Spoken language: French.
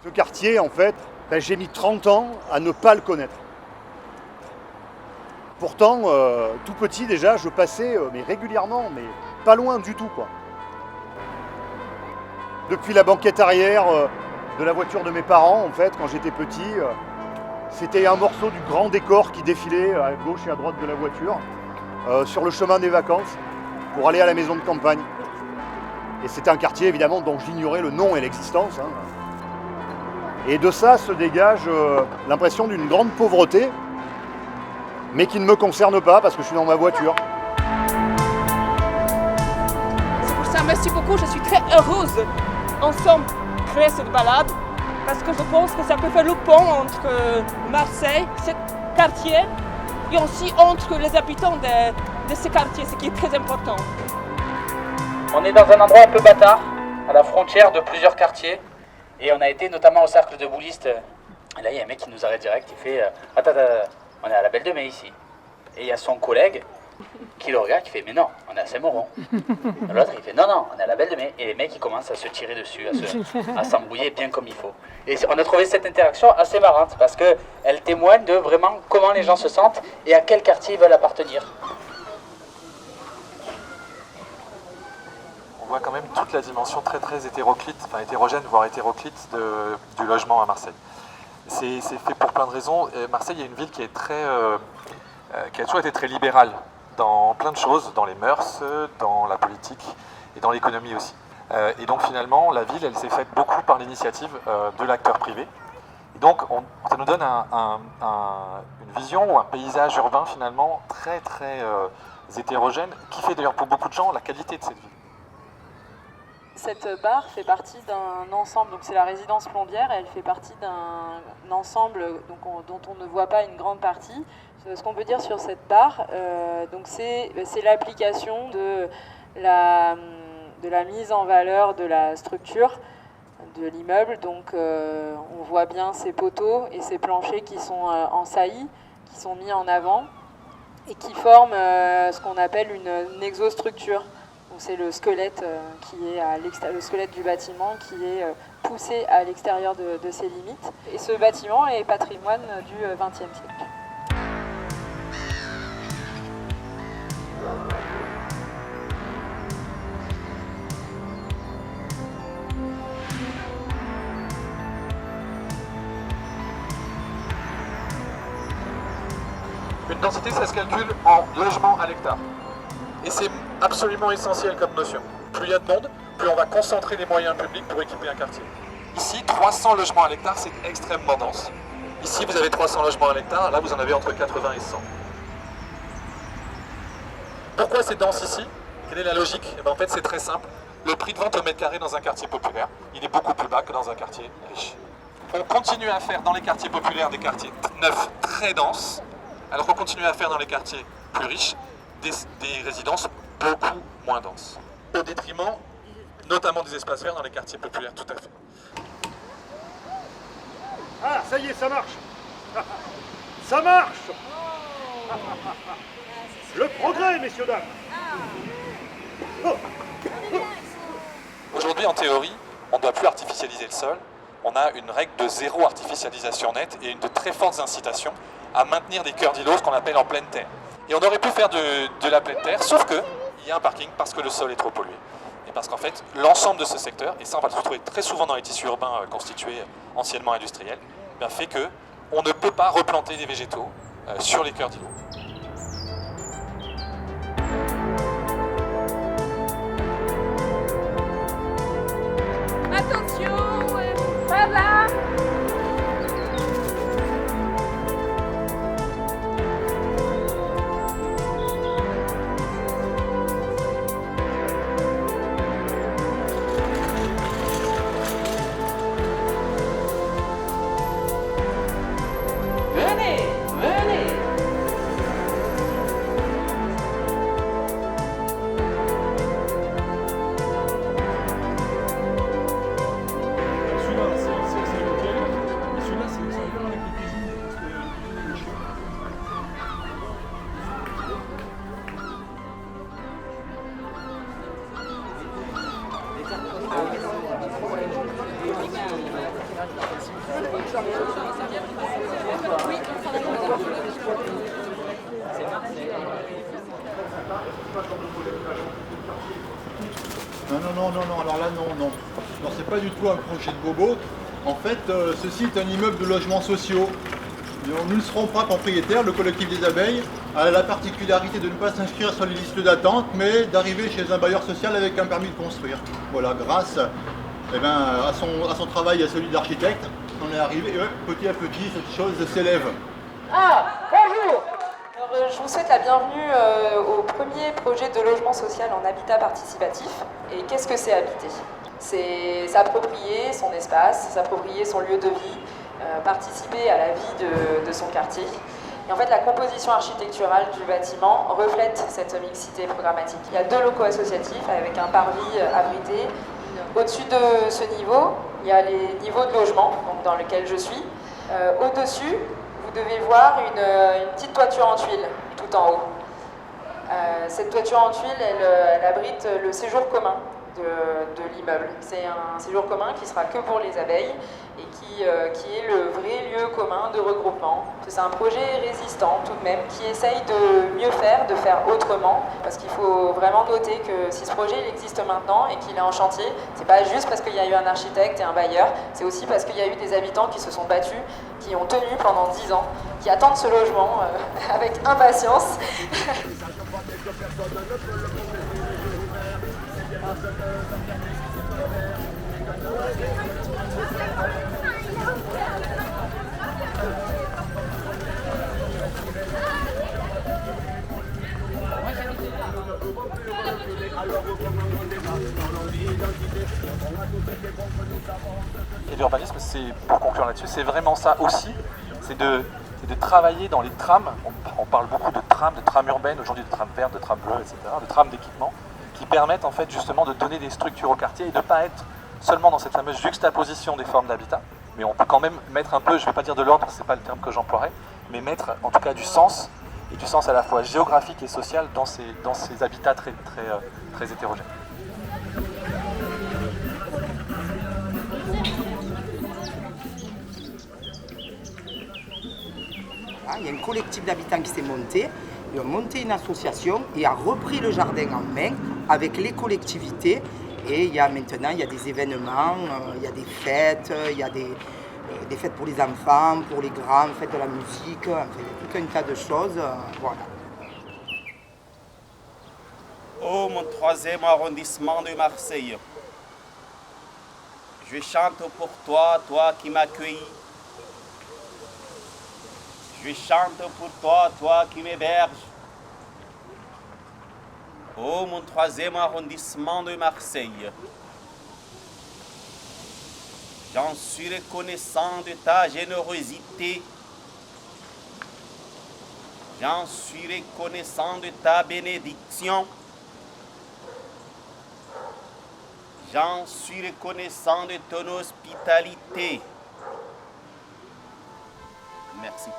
Ce quartier, en fait, j'ai mis 30 ans à ne pas le connaître. Pourtant, tout petit déjà, je passais mais régulièrement, mais pas loin du tout, quoi. Depuis la banquette arrière de la voiture de mes parents, en fait, quand j'étais petit, c'était un morceau du grand décor qui défilait à gauche et à droite de la voiture sur le chemin des vacances pour aller à la maison de campagne. Et c'était un quartier, évidemment, dont j'ignorais le nom et l'existence. Et de ça se dégage l'impression d'une grande pauvreté, mais qui ne me concerne pas parce que je suis dans ma voiture. C'est pour ça, merci beaucoup, je suis très heureuse ensemble créer cette balade parce que je pense que ça peut faire le pont entre Marseille, ce quartier, et aussi entre les habitants de ce quartier, ce qui est très important. On est dans un endroit un peu bâtard, à la frontière de plusieurs quartiers, et on a été notamment au cercle de boulistes. Et là, il y a un mec qui nous arrête direct, il fait attends, on est à la Belle de Mai ici. Et il y a son collègue qui le regarde, qui fait mais non, on est à Saint-Mauron. L'autre il fait non, on est à la Belle de Mai. Et les mecs ils commencent à se tirer dessus, à s'embrouiller bien comme il faut. Et on a trouvé cette interaction assez marrante parce qu'elle témoigne de vraiment comment les gens se sentent et à quel quartier ils veulent appartenir. On voit quand même toute la dimension très hétéroclite, enfin hétérogène, voire hétéroclite du logement à Marseille. C'est fait pour plein de raisons. Marseille est une ville qui est qui a toujours été très libérale dans plein de choses, dans les mœurs, dans la politique et dans l'économie aussi. Et donc finalement, la ville, elle s'est faite beaucoup par l'initiative de l'acteur privé. Et donc ça nous donne une vision ou un paysage urbain finalement très hétérogène, qui fait d'ailleurs pour beaucoup de gens la qualité de cette ville. Cette barre fait partie d'un ensemble, donc c'est la résidence plombière, elle fait partie d'un ensemble dont on ne voit pas une grande partie. Ce qu'on peut dire sur cette barre, c'est l'application de la mise en valeur de la structure de l'immeuble. Donc on voit bien ces poteaux et ces planchers qui sont en saillie, qui sont mis en avant et qui forment ce qu'on appelle une exostructure. C'est le squelette qui est le squelette du bâtiment qui est poussé à l'extérieur de ses limites. Et ce bâtiment est patrimoine du XXe siècle. Une densité, ça se calcule en logements à l'hectare. Et c'est absolument essentiel comme notion. Plus il y a de monde, plus on va concentrer les moyens publics pour équiper un quartier. Ici, 300 logements à l'hectare, c'est extrêmement dense. Ici, vous avez 300 logements à l'hectare, là, vous en avez entre 80 et 100. Pourquoi c'est dense ici? Quelle est la logique? En fait, c'est très simple. Le prix de vente au mètre carré dans un quartier populaire, il est beaucoup plus bas que dans un quartier riche. On continue à faire dans les quartiers populaires des quartiers neufs très denses, alors qu'on continue à faire dans les quartiers plus riches des résidences beaucoup moins denses, au détriment notamment des espaces verts dans les quartiers populaires, tout à fait. Ah, ça y est, ça marche. Ça marche. Le progrès, messieurs, dames. Aujourd'hui, en théorie, on ne doit plus artificialiser le sol. On a une règle de zéro artificialisation nette et de très fortes incitations à maintenir des cœurs d'îlots, ce qu'on appelle en pleine terre. Et on aurait pu faire de la pleine terre, sauf qu'il y a un parking parce que le sol est trop pollué. Et parce qu'en fait, l'ensemble de ce secteur, et ça on va le retrouver très souvent dans les tissus urbains constitués anciennement industriels, fait qu'on ne peut pas replanter des végétaux sur les cœurs d'îlots. Attention, par là. Venez, venez. Non, alors là, non. Non, c'est pas du tout un projet de bobo. En fait, ceci est un immeuble de logements sociaux. Nous ne serons pas propriétaires, le collectif des abeilles a la particularité de ne pas s'inscrire sur les listes d'attente, mais d'arriver chez un bailleur social avec un permis de construire. Voilà, grâce à son travail et à celui d'architecte, on est arrivé, et petit à petit, cette chose s'élève. Ah, bonjour. Alors, je vous souhaite la bienvenue au premier projet de logement social en habitat participatif. Et qu'est-ce que c'est habiter? C'est s'approprier son espace, s'approprier son lieu de vie, participer à la vie de son quartier. Et en fait, la composition architecturale du bâtiment reflète cette mixité programmatique. Il y a 2 locaux associatifs avec un parvis abrité. Au-dessus de ce niveau, il y a les niveaux de logement, donc dans lequel je suis. Au-dessus, vous devez voir une petite toiture en tuiles, tout en haut. Cette toiture en tuiles, elle abrite le séjour commun de l'immeuble. C'est un séjour commun qui sera que pour les abeilles et qui est le vrai lieu commun de regroupement. C'est un projet résistant tout de même qui essaye de mieux faire, de faire autrement, parce qu'il faut vraiment noter que si ce projet il existe maintenant et qu'il est en chantier, c'est pas juste parce qu'il y a eu un architecte et un bailleur, c'est aussi parce qu'il y a eu des habitants qui se sont battus, qui ont tenu pendant 10 ans, qui attendent ce logement avec impatience. Et l'urbanisme, c'est, pour conclure là-dessus, c'est vraiment ça aussi, c'est de travailler dans les trams. On parle beaucoup de trams urbaines, aujourd'hui de trams vertes, de trams bleues, etc., de trams d'équipement, qui permettent en fait justement de donner des structures au quartier et de ne pas être seulement dans cette fameuse juxtaposition des formes d'habitat, mais on peut quand même mettre un peu, je ne vais pas dire de l'ordre, c'est pas le terme que j'emploierais, mais mettre en tout cas du sens, et du sens à la fois géographique et social dans ces habitats très hétérogènes. Il y a un collectif d'habitants qui s'est monté, ils ont monté une association et a repris le jardin en main avec les collectivités. Et maintenant, il y a des événements, il y a des fêtes, il y a des fêtes pour les enfants, pour les grands, fêtes de la musique, enfin, il y a tout un tas de choses. Voilà. Oh, mon 3e arrondissement de Marseille, je chante pour toi, toi qui m'accueillis. Je chante pour toi, toi qui m'héberges. Oh, mon 3e arrondissement de Marseille, j'en suis reconnaissant de ta générosité. J'en suis reconnaissant de ta bénédiction. J'en suis reconnaissant de ton hospitalité. Merci.